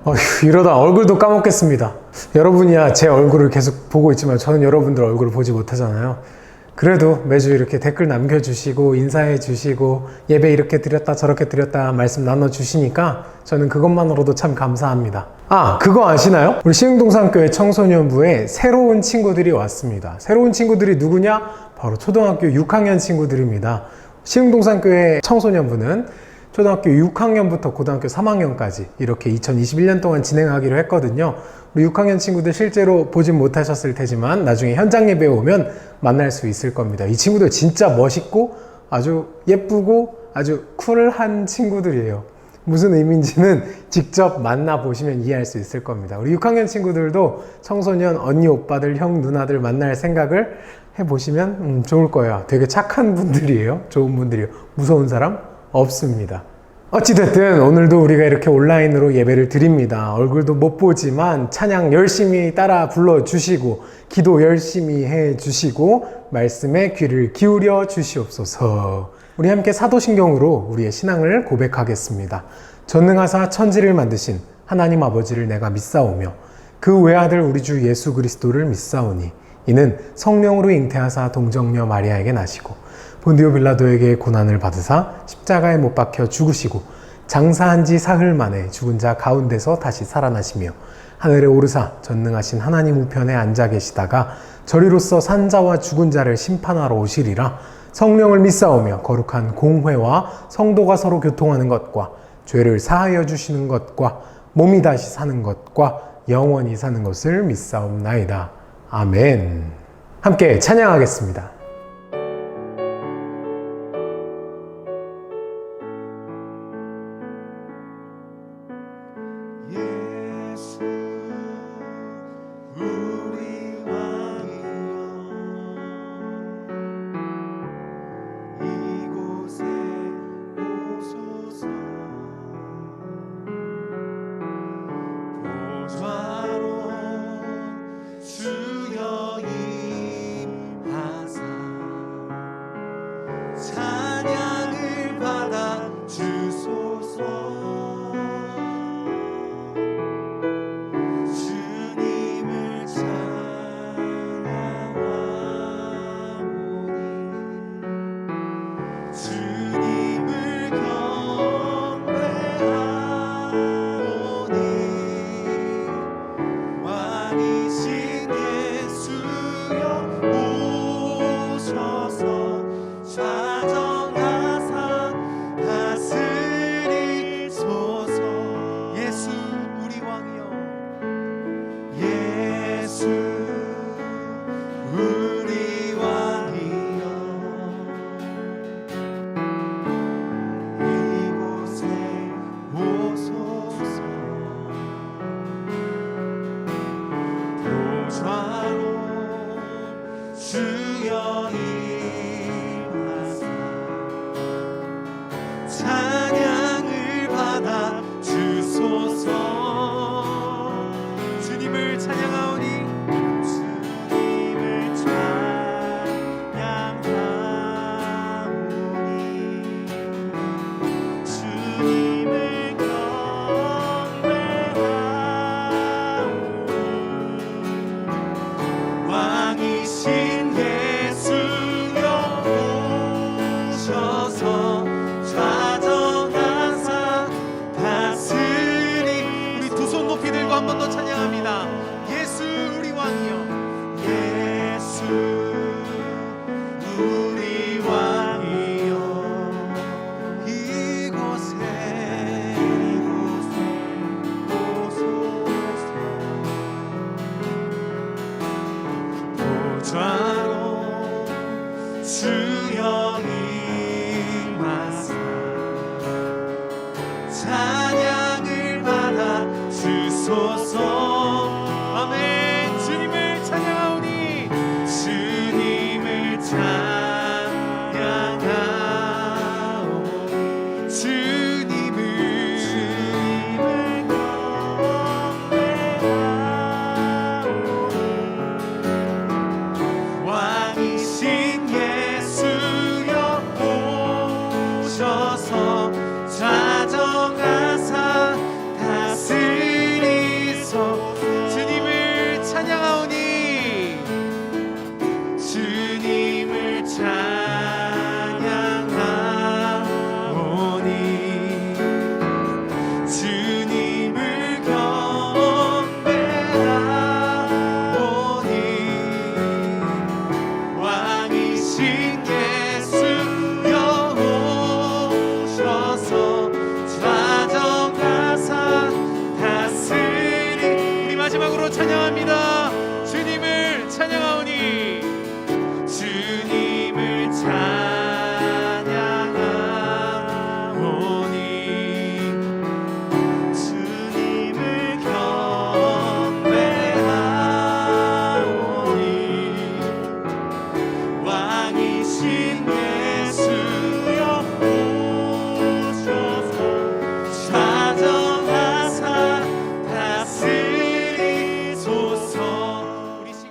어휴, 이러다 얼굴도 까먹겠습니다. 여러분이야 제 얼굴을 계속 보고 있지만 저는 여러분들 얼굴을 보지 못하잖아요. 그래도 매주 이렇게 댓글 남겨주시고 인사해 주시고 예배 이렇게 드렸다 저렇게 드렸다 말씀 나눠주시니까 저는 그것만으로도 참 감사합니다. 아, 그거 아시나요? 우리 시흥동산교회 청소년부에 새로운 친구들이 왔습니다. 새로운 친구들이 누구냐? 바로 초등학교 6학년 친구들입니다. 시흥동산교회 청소년부는 초등학교 6학년부터 고등학교 3학년까지 이렇게 2021년 동안 진행하기로 했거든요. 우리 6학년 친구들 실제로 보진 못하셨을 테지만 나중에 현장 예배에 오면 만날 수 있을 겁니다. 이 친구들 진짜 멋있고 아주 예쁘고 아주 쿨한 친구들이에요. 무슨 의미인지는 직접 만나보시면 이해할 수 있을 겁니다. 우리 6학년 친구들도 청소년 언니, 오빠들, 형, 누나들 만날 생각을 해보시면 좋을 거예요. 되게 착한 분들이에요. 좋은 분들이에요. 무서운 사람 없습니다. 어찌됐든 오늘도 우리가 이렇게 온라인으로 예배를 드립니다. 얼굴도 못 보지만 찬양 열심히 따라 불러주시고 기도 열심히 해주시고 말씀에 귀를 기울여 주시옵소서. 우리 함께 사도신경으로 우리의 신앙을 고백하겠습니다. 전능하사 천지를 만드신 하나님 아버지를 내가 믿사오며 그 외아들 우리 주 예수 그리스도를 믿사오니 이는 성령으로 잉태하사 동정녀 마리아에게 나시고 본디오 빌라도에게 고난을 받으사 십자가에 못 박혀 죽으시고 장사한 지 사흘 만에 죽은 자 가운데서 다시 살아나시며 하늘에 오르사 전능하신 하나님 우편에 앉아 계시다가 저리로서 산자와 죽은 자를 심판하러 오시리라. 성령을 믿사오며 거룩한 공회와 성도가 서로 교통하는 것과 죄를 사하여 주시는 것과 몸이 다시 사는 것과 영원히 사는 것을 믿사옵나이다. 아멘. 함께 찬양하겠습니다. 왕이신 예수여 오신 예수여 오셔서 찾아와사 다스리소서. 우리 시간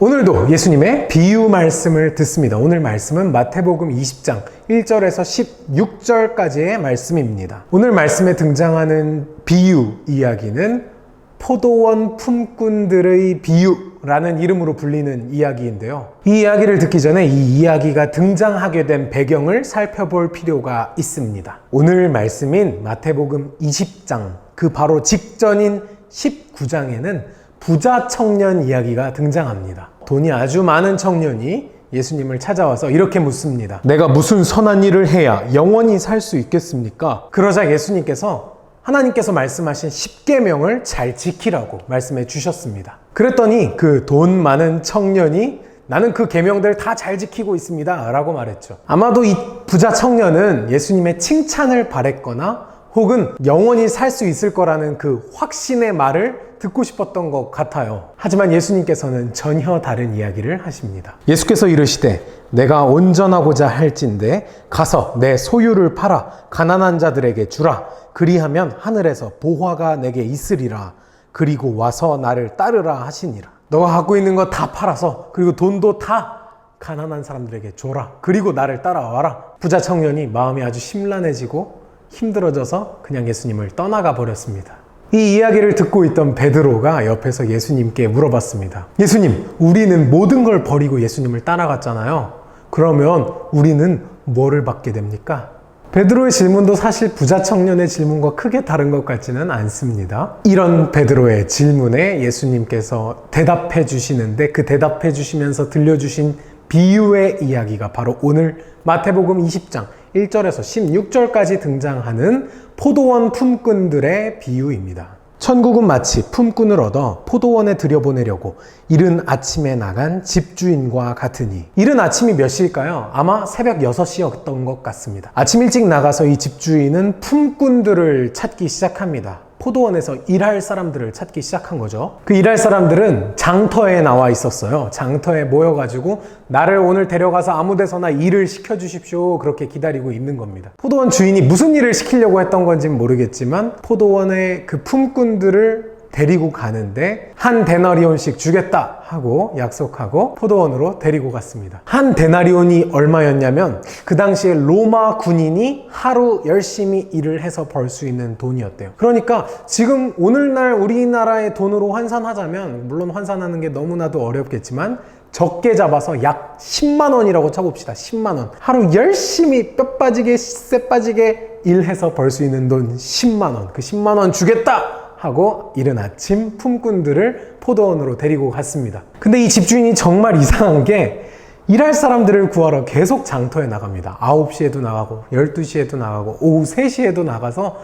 오늘도 예수님의 비유 말씀을 듣습니다. 오늘 말씀은 마태복음 20장 1절에서 16절까지의 말씀입니다. 오늘 말씀에 등장하는 비유 이야기는 포도원 품꾼들의 비유라는 이름으로 불리는 이야기인데요. 이 이야기를 듣기 전에 이 이야기가 등장하게 된 배경을 살펴볼 필요가 있습니다. 오늘 말씀인 마태복음 20장 그 바로 직전인 19장에는 부자 청년 이야기가 등장합니다. 돈이 아주 많은 청년이 예수님을 찾아와서 이렇게 묻습니다. 내가 무슨 선한 일을 해야 영원히 살 수 있겠습니까? 그러자 예수님께서 하나님께서 말씀하신 10계명을 잘 지키라고 말씀해 주셨습니다. 그랬더니 그 돈 많은 청년이 나는 그 계명들 다 잘 지키고 있습니다 라고 말했죠. 아마도 이 부자 청년은 예수님의 칭찬을 바랬거나 혹은 영원히 살 수 있을 거라는 그 확신의 말을 듣고 싶었던 것 같아요. 하지만 예수님께서는 전혀 다른 이야기를 하십니다. 예수께서 이르시되 내가 온전하고자 할진대 가서 내 소유를 팔아 가난한 자들에게 주라. 그리하면 하늘에서 보화가 내게 있으리라. 그리고 와서 나를 따르라 하시니라. 너가 갖고 있는 거 다 팔아서 그리고 돈도 다 가난한 사람들에게 줘라. 그리고 나를 따라와라. 부자 청년이 마음이 아주 심란해지고 힘들어져서 그냥 예수님을 떠나가 버렸습니다. 이 이야기를 듣고 있던 베드로가 옆에서 예수님께 물어봤습니다. 예수님, 우리는 모든 걸 버리고 예수님을 따라갔잖아요. 그러면 우리는 뭐를 받게 됩니까? 베드로의 질문도 사실 부자 청년의 질문과 크게 다른 것 같지는 않습니다. 이런 베드로의 질문에 예수님께서 대답해 주시는데 그 대답해 주시면서 들려주신 비유의 이야기가 바로 오늘 마태복음 20장 1절에서 16절까지 등장하는 포도원 품꾼들의 비유입니다. 천국은 마치 품꾼을 얻어 포도원에 들여보내려고 이른 아침에 나간 집주인과 같으니. 이른 아침이 몇 시일까요? 아마 새벽 6시였던 것 같습니다. 아침 일찍 나가서 이 집주인은 품꾼들을 찾기 시작합니다. 포도원에서 일할 사람들을 찾기 시작한 거죠. 그 일할 사람들은 장터에 나와 있었어요. 장터에 모여가지고 나를 오늘 데려가서 아무 데서나 일을 시켜주십시오. 그렇게 기다리고 있는 겁니다. 포도원 주인이 무슨 일을 시키려고 했던 건지는 모르겠지만 포도원의 그 품꾼들을 데리고 가는데 한 데나리온씩 주겠다 하고 약속하고 포도원으로 데리고 갔습니다. 한 데나리온이 얼마였냐면 그 당시에 로마 군인이 하루 열심히 일을 해서 벌 수 있는 돈이었대요. 그러니까 지금 오늘날 우리나라의 돈으로 환산하자면, 물론 환산하는 게 너무나도 어렵겠지만 적게 잡아서 약 10만 원이라고 쳐봅시다. 10만 원. 하루 열심히 뼈 빠지게 쇠 빠지게 일해서 벌 수 있는 돈 10만 원. 그 10만 원 주겠다 하고 이른 아침 품꾼들을 포도원으로 데리고 갔습니다. 근데 이 집주인이 정말 이상한 게 일할 사람들을 구하러 계속 장터에 나갑니다. 9시에도 나가고 12시에도 나가고 오후 3시에도 나가서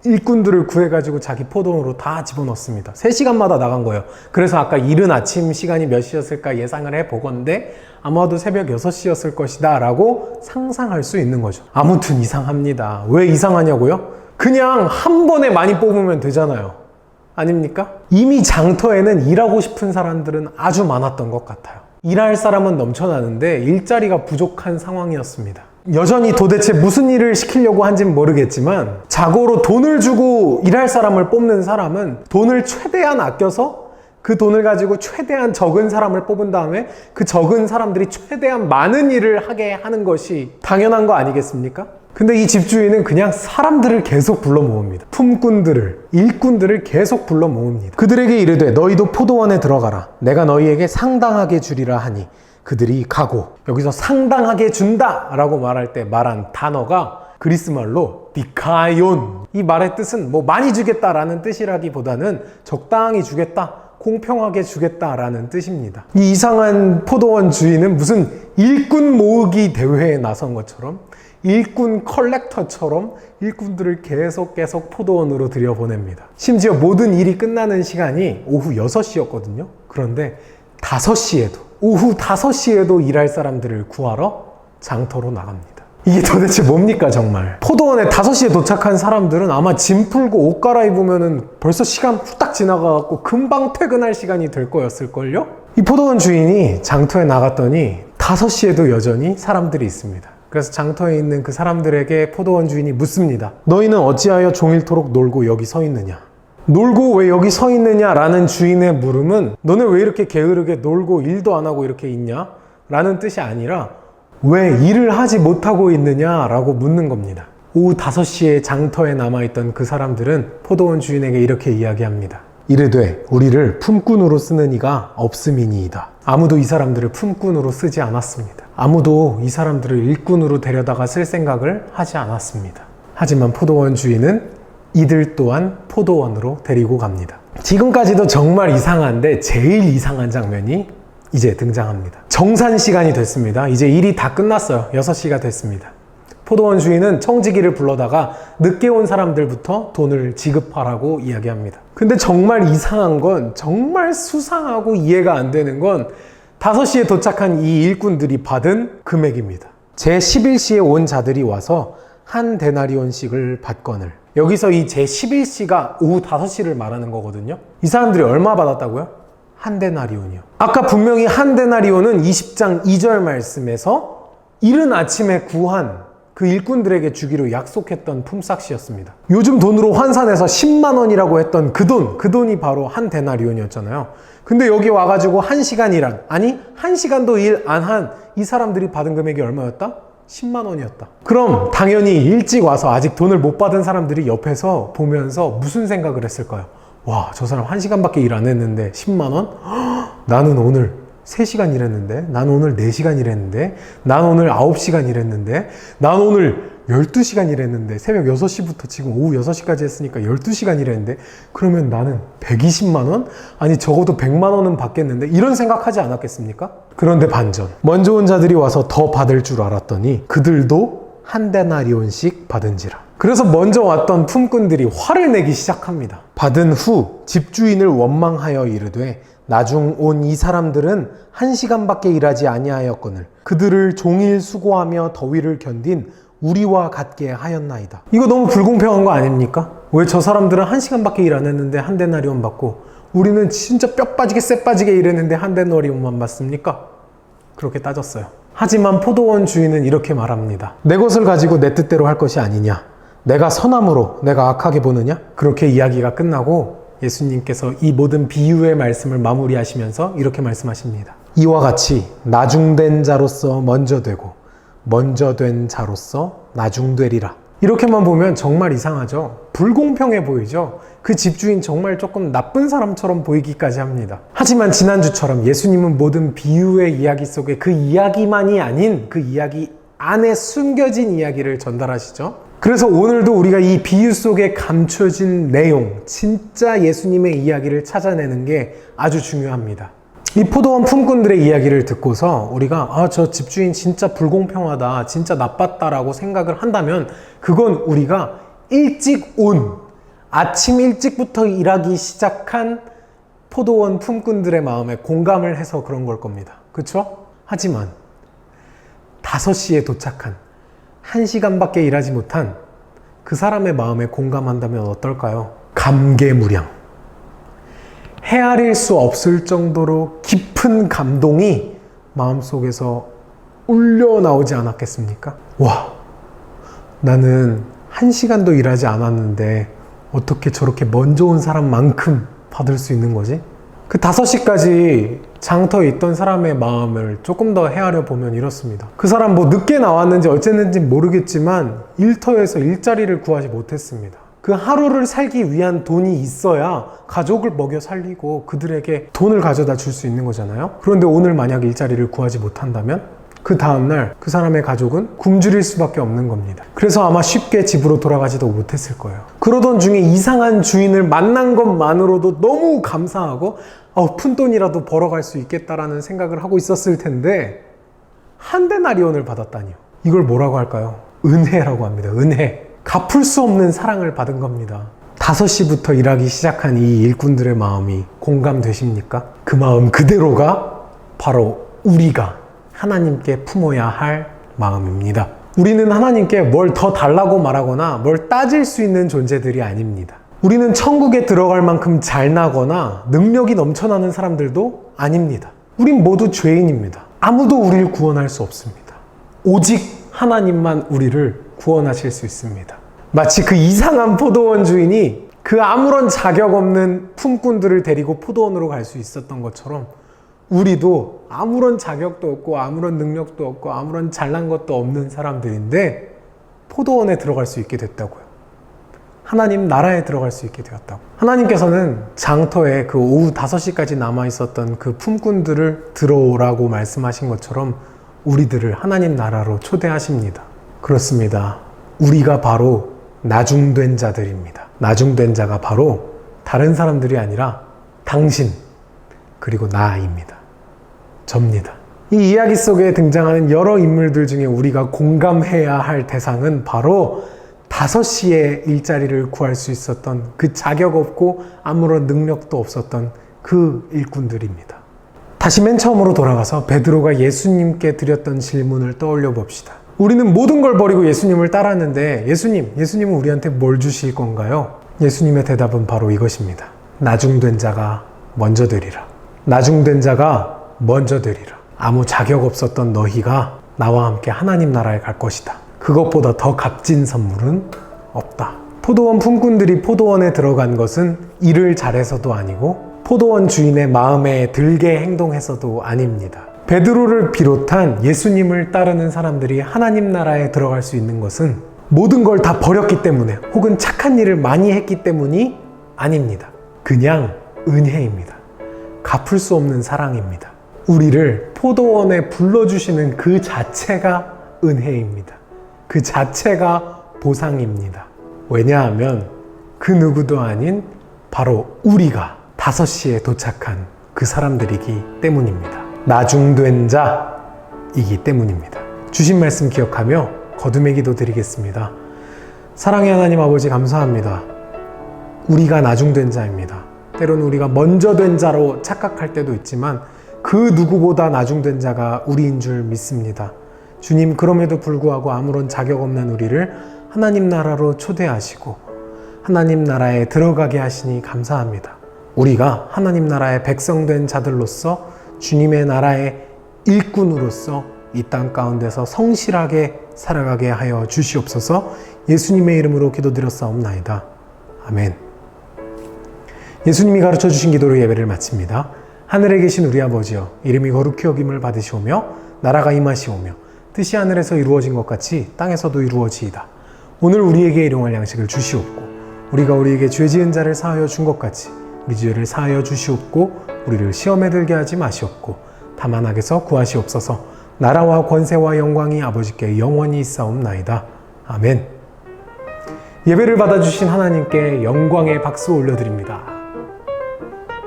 일꾼들을 구해가지고 자기 포도원으로 다 집어넣습니다. 3시간마다 나간 거예요. 그래서 아까 이른 아침 시간이 몇 시였을까 예상을 해보건데 아마도 새벽 6시였을 것이다 라고 상상할 수 있는 거죠. 아무튼 이상합니다. 왜 이상하냐고요? 그냥 한 번에 많이 뽑으면 되잖아요. 아닙니까? 이미 장터에는 일하고 싶은 사람들은 아주 많았던 것 같아요. 일할 사람은 넘쳐나는데 일자리가 부족한 상황이었습니다. 여전히 도대체 무슨 일을 시키려고 한지는 모르겠지만 자고로 돈을 주고 일할 사람을 뽑는 사람은 돈을 최대한 아껴서 그 돈을 가지고 최대한 적은 사람을 뽑은 다음에 그 적은 사람들이 최대한 많은 일을 하게 하는 것이 당연한 거 아니겠습니까? 근데 이 집주인은 그냥 사람들을 계속 불러 모읍니다. 품꾼들을, 일꾼들을 계속 불러 모읍니다. 그들에게 이르되 너희도 포도원에 들어가라. 내가 너희에게 상당하게 주리라 하니 그들이 가고. 여기서 상당하게 준다 라고 말할 때 말한 단어가 그리스 말로 디카이온. 이 말의 뜻은 뭐 많이 주겠다라는 뜻이라기보다는 적당히 주겠다, 공평하게 주겠다라는 뜻입니다. 이 이상한 포도원 주인은 무슨 일꾼 모으기 대회에 나선 것처럼, 일꾼 컬렉터처럼 일꾼들을 계속 포도원으로 들여보냅니다. 심지어 모든 일이 끝나는 시간이 오후 6시였거든요. 그런데 5시에도, 오후 5시에도 일할 사람들을 구하러 장터로 나갑니다. 이게 도대체 뭡니까 정말. 포도원에 5시에 도착한 사람들은 아마 짐 풀고 옷 갈아입으면은 벌써 시간 후딱 지나가갖고 금방 퇴근할 시간이 될 거였을걸요? 이 포도원 주인이 장터에 나갔더니 5시에도 여전히 사람들이 있습니다. 그래서 장터에 있는 그 사람들에게 포도원 주인이 묻습니다. 너희는 어찌하여 종일토록 놀고 여기 서 있느냐? 놀고 왜 여기 서 있느냐? 라는 주인의 물음은 너네 왜 이렇게 게으르게 놀고 일도 안 하고 이렇게 있냐? 라는 뜻이 아니라 왜 일을 하지 못하고 있느냐? 라고 묻는 겁니다. 오후 5시에 장터에 남아있던 그 사람들은 포도원 주인에게 이렇게 이야기합니다. 이르되 우리를 품꾼으로 쓰는 이가 없음이니이다. 아무도 이 사람들을 품꾼으로 쓰지 않았습니다. 아무도 이 사람들을 일꾼으로 데려다가 쓸 생각을 하지 않았습니다. 하지만 포도원 주인은 이들 또한 포도원으로 데리고 갑니다. 지금까지도 정말 이상한데 제일 이상한 장면이 이제 등장합니다. 정산 시간이 됐습니다. 이제 일이 다 끝났어요. 6시가 됐습니다. 포도원 주인은 청지기를 불러다가 늦게 온 사람들부터 돈을 지급하라고 이야기합니다. 근데 정말 이상한 건, 정말 수상하고 이해가 안 되는 건 5시에 도착한 이 일꾼들이 받은 금액입니다. 제11시에 온 자들이 와서 한 데나리온씩을 받거늘. 여기서 이 제11시가 오후 5시를 말하는 거거든요. 이 사람들이 얼마 받았다고요? 한 데나리온이요. 아까 분명히 한 데나리온은 20장 2절 말씀에서 이른 아침에 구한 그 일꾼들에게 주기로 약속했던 품삯이었습니다. 요즘 돈으로 환산해서 10만 원이라고 했던 그 돈이 바로 한 데나리온이었잖아요. 근데 여기 와가지고 1시간 일한, 아니 1시간도 일 안 한 이 사람들이 받은 금액이 얼마였다? 10만 원이었다. 그럼 당연히 일찍 와서 아직 돈을 못 받은 사람들이 옆에서 보면서 무슨 생각을 했을까요? 와, 저 사람 1시간밖에 일 안 했는데 10만 원? 나는 오늘 3시간 일했는데, 난 오늘 4시간 일했는데, 난 오늘 9시간 일했는데, 난 오늘 12시간 일했는데, 새벽 6시부터 지금 오후 6시까지 했으니까 12시간 일했는데, 그러면 나는 120만 원? 아니 적어도 100만 원은 받겠는데, 이런 생각하지 않았겠습니까? 그런데 반전. 먼저 온 자들이 와서 더 받을 줄 알았더니 그들도 한 데나리온씩 받은지라. 그래서 먼저 왔던 품꾼들이 화를 내기 시작합니다. 받은 후 집주인을 원망하여 이르되 나중 온 이 사람들은 1시간밖에 일하지 아니하였거늘 그들을 종일 수고하며 더위를 견딘 우리와 같게 하였나이다. 이거 너무 불공평한 거 아닙니까? 왜 저 사람들은 1시간밖에 일 안 했는데 한 데나리온 받고 우리는 진짜 뼈 빠지게 쎄 빠지게 일했는데 한 데나리온만 받습니까? 그렇게 따졌어요. 하지만 포도원 주인은 이렇게 말합니다. 내 것을 가지고 내 뜻대로 할 것이 아니냐? 내가 선함으로 내가 악하게 보느냐? 그렇게 이야기가 끝나고 예수님께서 이 모든 비유의 말씀을 마무리하시면서 이렇게 말씀하십니다. 이와 같이 나중된 자로서 먼저 되고 먼저 된 자로서 나중되리라. 이렇게만 보면 정말 이상하죠? 불공평해 보이죠? 그 집주인 정말 조금 나쁜 사람처럼 보이기까지 합니다. 하지만 지난주처럼 예수님은 모든 비유의 이야기 속에 그 이야기만이 아닌 그 이야기 안에 숨겨진 이야기를 전달하시죠? 그래서 오늘도 우리가 이 비유 속에 감춰진 내용, 진짜 예수님의 이야기를 찾아내는 게 아주 중요합니다. 이 포도원 품꾼들의 이야기를 듣고서 우리가 저 집주인 진짜 불공평하다, 진짜 나빴다라고 생각을 한다면 그건 우리가 일찍 온, 아침 일찍부터 일하기 시작한 포도원 품꾼들의 마음에 공감을 해서 그런 걸 겁니다. 그렇죠? 하지만 5시에 도착한 1시간밖에 일하지 못한 그 사람의 마음에 공감한다면 어떨까요? 감개무량. 헤아릴 수 없을 정도로 깊은 감동이 마음속에서 울려 나오지 않았겠습니까? 와, 나는 1시간도 일하지 않았는데 어떻게 저렇게 먼저 온 사람만큼 받을 수 있는 거지? 그 5시까지 장터에 있던 사람의 마음을 조금 더 헤아려 보면 이렇습니다. 그 사람 뭐 늦게 나왔는지 어쨌는지 모르겠지만 일터에서 일자리를 구하지 못했습니다. 그 하루를 살기 위한 돈이 있어야 가족을 먹여 살리고 그들에게 돈을 가져다 줄 수 있는 거잖아요. 그런데 오늘 만약 일자리를 구하지 못한다면 그 다음날 그 사람의 가족은 굶주릴 수밖에 없는 겁니다. 그래서 아마 쉽게 집으로 돌아가지도 못했을 거예요. 그러던 중에 이상한 주인을 만난 것만으로도 너무 감사하고 푼돈이라도 벌어갈 수 있겠다라는 생각을 하고 있었을 텐데 한 데나리온을 받았다니요. 이걸 뭐라고 할까요? 은혜라고 합니다. 은혜. 갚을 수 없는 사랑을 받은 겁니다. 5시부터 일하기 시작한 이 일꾼들의 마음이 공감되십니까? 그 마음 그대로가 바로 우리가 하나님께 품어야 할 마음입니다. 우리는 하나님께 뭘 더 달라고 말하거나 뭘 따질 수 있는 존재들이 아닙니다. 우리는 천국에 들어갈 만큼 잘나거나 능력이 넘쳐나는 사람들도 아닙니다. 우린 모두 죄인입니다. 아무도 우리를 구원할 수 없습니다. 오직 하나님만 우리를 구원하실 수 있습니다. 마치 그 이상한 포도원 주인이 그 아무런 자격 없는 품꾼들을 데리고 포도원으로 갈 수 있었던 것처럼 우리도 아무런 자격도 없고 아무런 능력도 없고 아무런 잘난 것도 없는 사람들인데 포도원에 들어갈 수 있게 됐다고요. 하나님 나라에 들어갈 수 있게 되었다고. 하나님께서는 장터에 그 오후 5시까지 남아 있었던 그 품꾼들을 들어오라고 말씀하신 것처럼 우리들을 하나님 나라로 초대하십니다. 그렇습니다. 우리가 바로 나중된 자들입니다. 나중된 자가 바로 다른 사람들이 아니라 당신 그리고 나입니다. 접니다. 이 이야기 속에 등장하는 여러 인물들 중에 우리가 공감해야 할 대상은 바로 5시에 일자리를 구할 수 있었던 그 자격 없고 아무런 능력도 없었던 그 일꾼들입니다. 다시 맨 처음으로 돌아가서 베드로가 예수님께 드렸던 질문을 떠올려 봅시다. 우리는 모든 걸 버리고 예수님을 따랐는데 예수님은 우리한테 뭘 주실 건가요? 예수님의 대답은 바로 이것입니다. 나중된 자가 먼저 되리라. 나중된 자가 먼저 되리라. 아무 자격 없었던 너희가 나와 함께 하나님 나라에 갈 것이다. 그것보다 더 값진 선물은 없다. 포도원 품꾼들이 포도원에 들어간 것은 일을 잘해서도 아니고 포도원 주인의 마음에 들게 행동해서도 아닙니다. 베드로를 비롯한 예수님을 따르는 사람들이 하나님 나라에 들어갈 수 있는 것은 모든 걸 다 버렸기 때문에 혹은 착한 일을 많이 했기 때문이 아닙니다. 그냥 은혜입니다. 갚을 수 없는 사랑입니다. 우리를 포도원에 불러주시는 그 자체가 은혜입니다. 그 자체가 보상입니다. 왜냐하면 그 누구도 아닌 바로 우리가 5시에 도착한 그 사람들이기 때문입니다. 나중된 자이기 때문입니다. 주신 말씀 기억하며 거듭의 기도 드리겠습니다. 사랑의 하나님 아버지 감사합니다. 우리가 나중된 자입니다. 때로는 우리가 먼저 된 자로 착각할 때도 있지만 그 누구보다 나중된 자가 우리인 줄 믿습니다. 주님, 그럼에도 불구하고 아무런 자격 없는 우리를 하나님 나라로 초대하시고 하나님 나라에 들어가게 하시니 감사합니다. 우리가 하나님 나라의 백성된 자들로서 주님의 나라의 일꾼으로서 이 땅 가운데서 성실하게 살아가게 하여 주시옵소서. 예수님의 이름으로 기도드렸사옵나이다. 아멘. 예수님이 가르쳐 주신 기도로 예배를 마칩니다. 하늘에 계신 우리 아버지여, 이름이 거룩히 여김을 받으시오며 나라가 임하시오며 뜻이 하늘에서 이루어진 것 같이 땅에서도 이루어지이다. 오늘 우리에게 일용할 양식을 주시옵고 우리가 우리에게 죄 지은 자를 사하여 준 것 같이 우리 죄를 사하여 주시옵고 우리를 시험에 들게 하지 마시옵고 다만 악에서 구하시옵소서. 나라와 권세와 영광이 아버지께 영원히 있사옵나이다. 아멘. 예배를 받아주신 하나님께 영광의 박수 올려드립니다.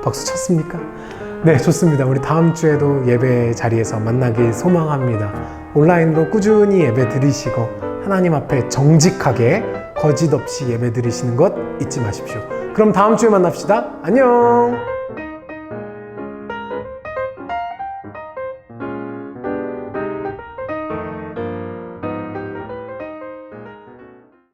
박수 쳤습니까? 네, 좋습니다. 우리 다음 주에도 예배 자리에서 만나길 소망합니다. 온라인으로 꾸준히 예배 드리시고 하나님 앞에 정직하게 거짓 없이 예배 드리시는 것 잊지 마십시오. 그럼 다음 주에 만납시다. 안녕.